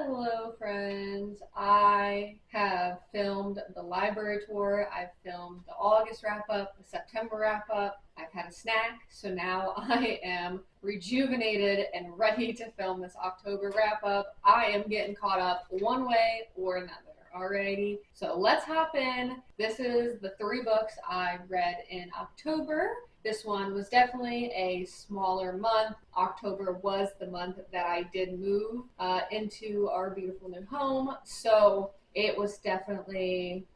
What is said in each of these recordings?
Hello, friends. I have filmed the library tour. I've filmed the August wrap up, the September wrap up. I've had a snack, so now I am rejuvenated and ready to film this October wrap up. I am getting caught up one way or another. Alrighty, so let's hop in. This is the three books I read in October. This one was definitely a smaller month. October was the month that I did move into our beautiful new home, so it was definitely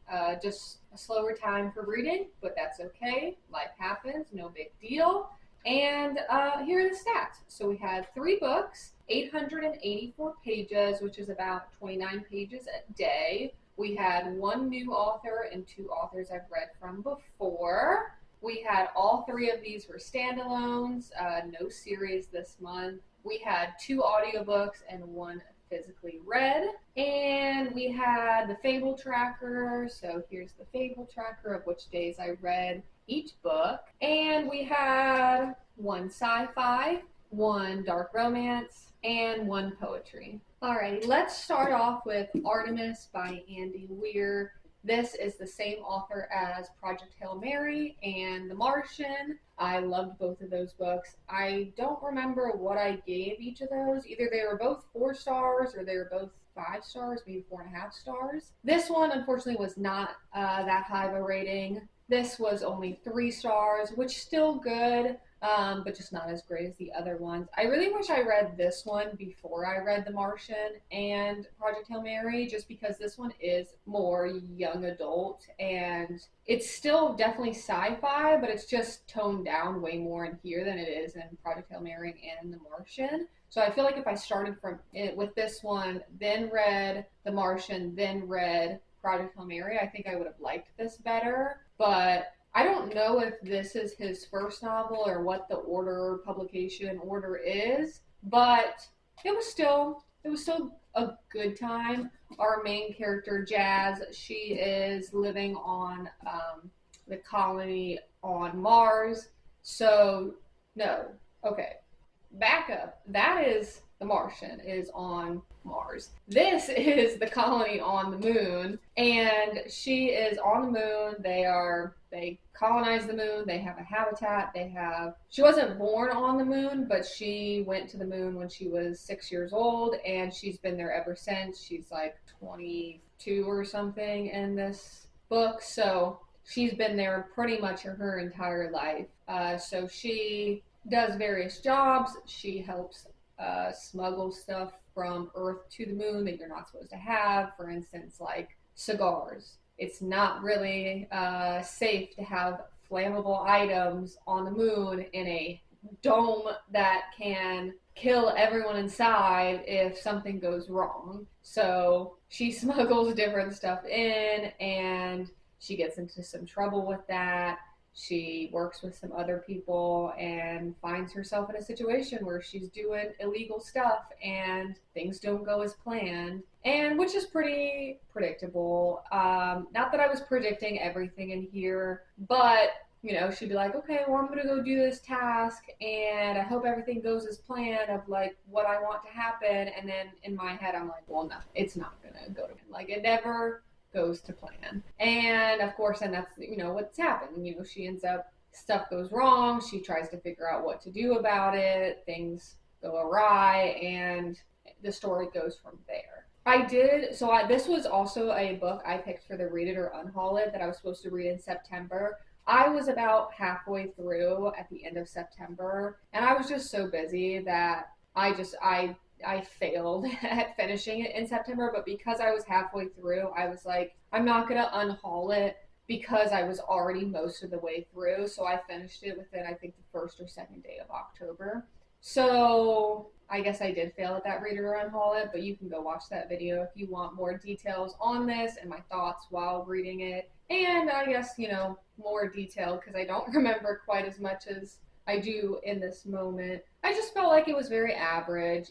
just a slower time for reading, but that's okay. Life happens, no big deal. And here are the stats. So we had three books, 884 pages, which is about 29 pages a day. We had one new author and two authors I've read from before. We had all three of these were standalones, no series this month. We had two audiobooks and one physically read. And we had the Fable Tracker. So here's the Fable Tracker of which days I read each book. And we had one sci-fi, one dark romance, and one poetry. Alright, let's start off with Artemis by Andy Weir. This is the same author as Project Hail Mary and The Martian. I loved both of those books. I don't remember what I gave each of those. Either they were both 4 stars or they were both 5 stars, maybe 4.5 stars. This one, unfortunately, was not that high of a rating. This was only 3 stars, which still good, but just not as great as the other ones. I really wish I read this one before I read The Martian and Project Hail Mary, just because this one is more young adult, and it's still definitely sci-fi, but it's just toned down way more in here than it is in Project Hail Mary and The Martian. So I feel like if I started from it with this one, then read The Martian, then read Project Hail Mary, I think I would have liked this better. But I don't know if this is his first novel or what the publication order is, but it was still a good time. Our main character, Jazz, she is living on the colony on Mars. So no, okay, back up. That is the Martian is on Mars. This is the colony on the moon, and she is on the moon. They colonize the moon. They have a habitat. She wasn't born on the moon, but she went to the moon when she was 6 years old, and she's been there ever since. She's like 22 or something in this book, so she's been there pretty much her entire life. So she does various jobs. She helps smuggle stuff from Earth to the moon that you're not supposed to have. For instance, like cigars. It's not really safe to have flammable items on the moon in a dome that can kill everyone inside if something goes wrong. So she smuggles different stuff in, and she gets into some trouble with that. She works with some other people and finds herself in a situation where she's doing illegal stuff and things don't go as planned, and which is pretty predictable. Not that I was predicting everything in here, but she'd be like, okay, well, I'm gonna go do this task and I hope everything goes as planned of like what I want to happen. And then in my head, I'm like, well, no, it's not gonna go to plan. Like, it never goes to plan. And of course, and that's what's happened. She ends up, stuff goes wrong, she tries to figure out what to do about it, things go awry, and the story goes from there. This was also a book I picked for the Read It or Unhaul It that I was supposed to read in September. I was about halfway through at the end of September, and I was just so busy that I failed at finishing it in September, but because I was halfway through, I was like, I'm not going to unhaul it because I was already most of the way through. So I finished it within, I think, the first or second day of October. So I guess I did fail at that Read It or Unhaul It, but you can go watch that video if you want more details on this and my thoughts while reading it. And I guess, more detail because I don't remember quite as much as I do in this moment. I just felt like it was very average.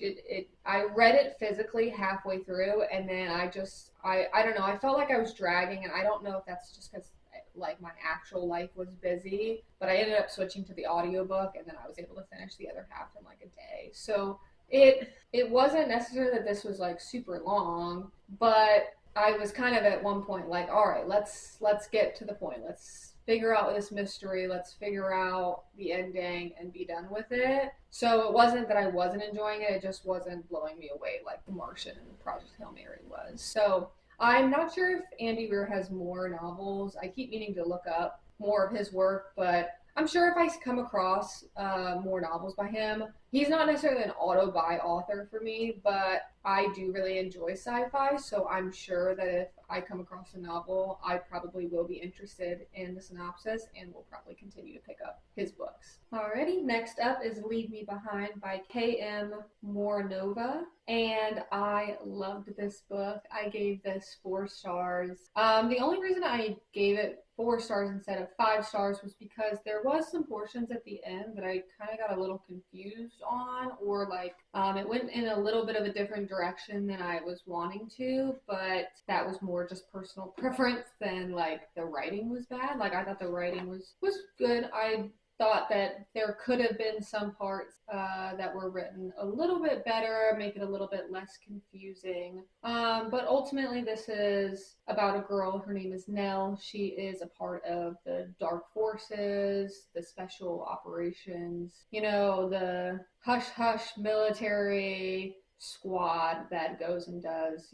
I read it physically halfway through, and then I don't know, I felt like I was dragging, and I don't know if that's just because like my actual life was busy, but I ended up switching to the audiobook, and then I was able to finish the other half in like a day. So It wasn't necessarily that this was like super long, but I was kind of at one point like, all right, let's get to the point. Let's figure out this mystery. Let's figure out the ending and be done with it. So it wasn't that I wasn't enjoying it, it just wasn't blowing me away like The Martian and Project Hail Mary was. So I'm not sure if Andy Weir has more novels. I keep meaning to look up more of his work, but I'm sure if I come across more novels by him, he's not necessarily an auto-buy author for me, but I do really enjoy sci-fi, so I'm sure that if I come across a novel, I probably will be interested in the synopsis and will probably continue to pick up his books. Alrighty, next up is Leave Me Behind by K.M. Moronova, and I loved this book. I gave this 4 stars. The only reason I gave it 4 stars instead of 5 stars was because there was some portions at the end that I kind of got a little confused on, or like it went in a little bit of a different direction than I was wanting to, but that was more just personal preference than like the writing was bad. Like I thought the writing was good. I thought that there could have been some parts that were written a little bit better, make it a little bit less confusing. But ultimately, this is about a girl. Her name is Nell. She is a part of the Dark Forces, the Special Operations, the hush hush military squad that goes and does,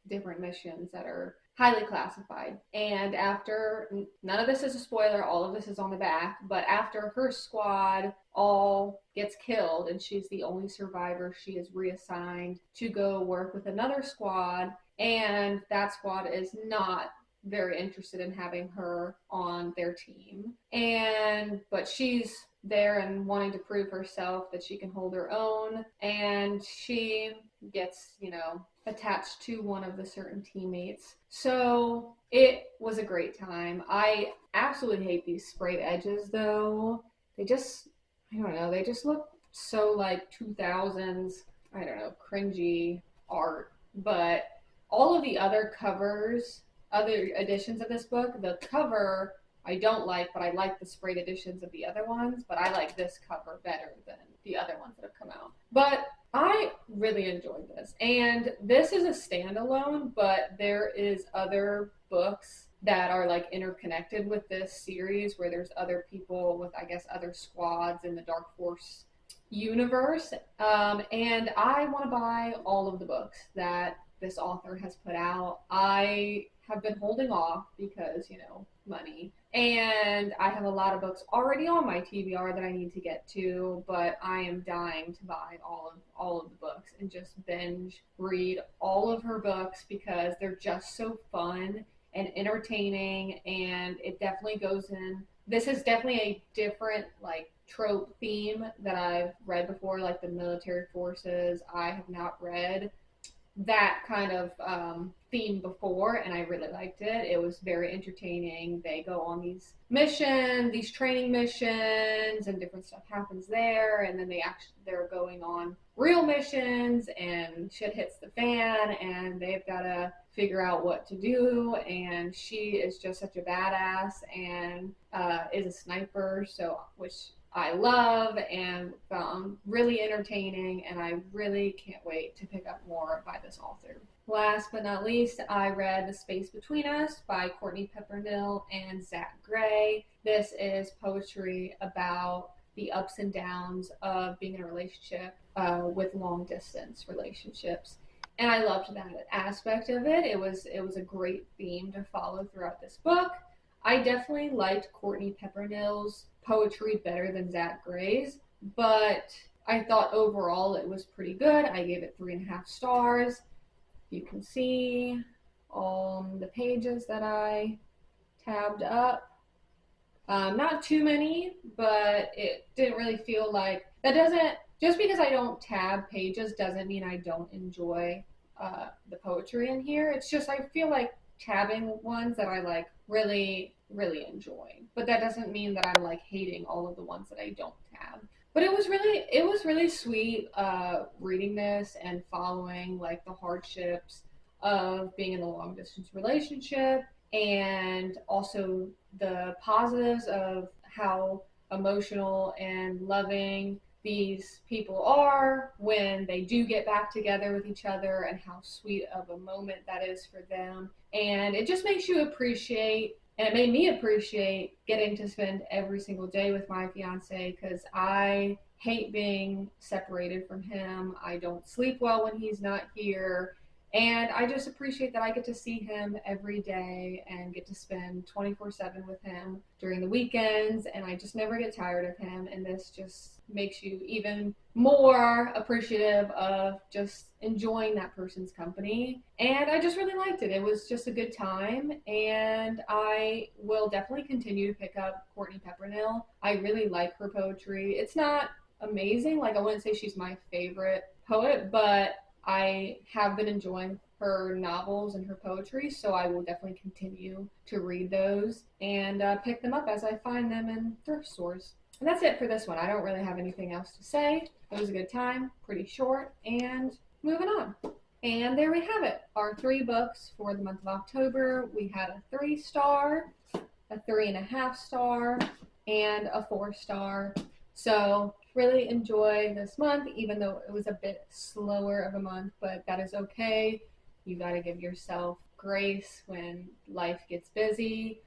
different missions that are highly classified. And after, none of this is a spoiler, all of this is on the back, but after her squad all gets killed and she's the only survivor, she is reassigned to go work with another squad, and that squad is not very interested in having her on their team. But she's there and wanting to prove herself that she can hold her own, and she gets, attached to one of the certain teammates. So it was a great time. I absolutely hate these sprayed edges though. I don't know, they just look so like 2000s, I don't know, cringy art. But all of the other covers, other editions of this book, the cover I don't like, but I like the sprayed editions of the other ones, but I like this cover better than the other ones that have come out. But I really enjoyed this. And this is a standalone, but there is other books that are like interconnected with this series where there's other people with, I guess, other squads in the Dark Force universe. And I want to buy all of the books that this author has put out. I have been holding off because, money. And I have a lot of books already on my TBR that I need to get to, but I am dying to buy all of the books and just binge read all of her books because they're just so fun and entertaining, and it definitely goes in. This is definitely a different like trope theme that I've read before, like the military forces. I have not read that kind of theme before, and I really liked it. It was very entertaining. They go on these missions, these training missions, and different stuff happens there, and then they're going on real missions, and shit hits the fan, and they've got to figure out what to do. And she is just such a badass and is a sniper, which I love and found really entertaining, and I really can't wait to pick up more by this author. Last but not least, I read The Space Between Us by Courtney Peppernell and Zack. This is poetry about the ups and downs of being in a relationship with long distance relationships. And I loved that aspect of it. It was a great theme to follow throughout this book. I definitely liked Courtney Peppernell's poetry better than Zack, but I thought overall it was pretty good. I gave it 3.5 stars. You can see on the pages that I tabbed up. Not too many, but it didn't really feel like that. Just because I don't tab pages doesn't mean I don't enjoy the poetry in here. It's just I feel like tabbing ones that I like really enjoy, but that doesn't mean that I'm like hating all of the ones that I don't tab. But it was really sweet reading this and following like the hardships of being in a long distance relationship, and also the positives of how emotional and loving these people are when they do get back together with each other, and how sweet of a moment that is for them. And it just makes you appreciate, and it made me appreciate getting to spend every single day with my fiance, because I hate being separated from him. I don't sleep well when he's not here. And I just appreciate that I get to see him every day and get to spend 24/7 with him during the weekends. And I just never get tired of him. And this just makes you even more appreciative of just enjoying that person's company. And I just really liked it. It was just a good time. And I will definitely continue to pick up Courtney Peppernell. I really like her poetry. It's not amazing. Like, I wouldn't say she's my favorite poet, but I have been enjoying her novels and her poetry, so I will definitely continue to read those and pick them up as I find them in thrift stores. And that's it for this one. I don't really have anything else to say. It was a good time, pretty short, and moving on. And there we have it, our 3 books for the month of October. We had a 3-star, a 3.5-star, and a 4-star. So really enjoy this month, even though it was a bit slower of a month, but that is okay. You got to give yourself grace when life gets busy.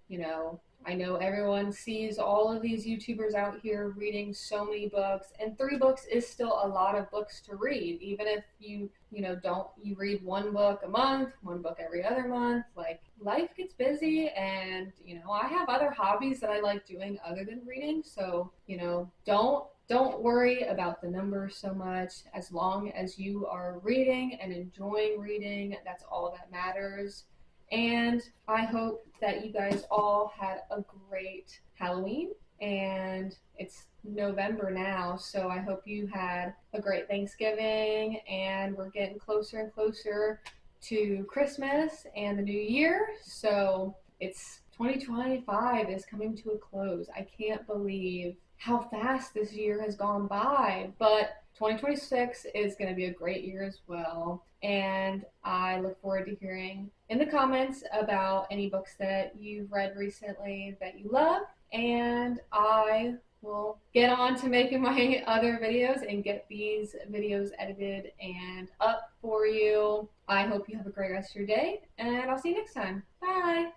I know everyone sees all of these YouTubers out here reading so many books, and 3 books is still a lot of books to read. Even if you read 1 book a month, 1 book every other month, like, life gets busy, and I have other hobbies that I like doing other than reading. So, don't worry about the numbers so much. As long as you are reading and enjoying reading, that's all that matters. And I hope that you guys all had a great Halloween. And it's November now, so I hope you had a great Thanksgiving. And we're getting closer and closer to Christmas and the new year. So it's 2025 is coming to a close. I can't believe how fast this year has gone by, but 2026 is going to be a great year as well. And I look forward to hearing in the comments about any books that you've read recently that you love. And I will get on to making my other videos and get these videos edited and up for you. I hope you have a great rest of your day, and I'll see you next time. Bye!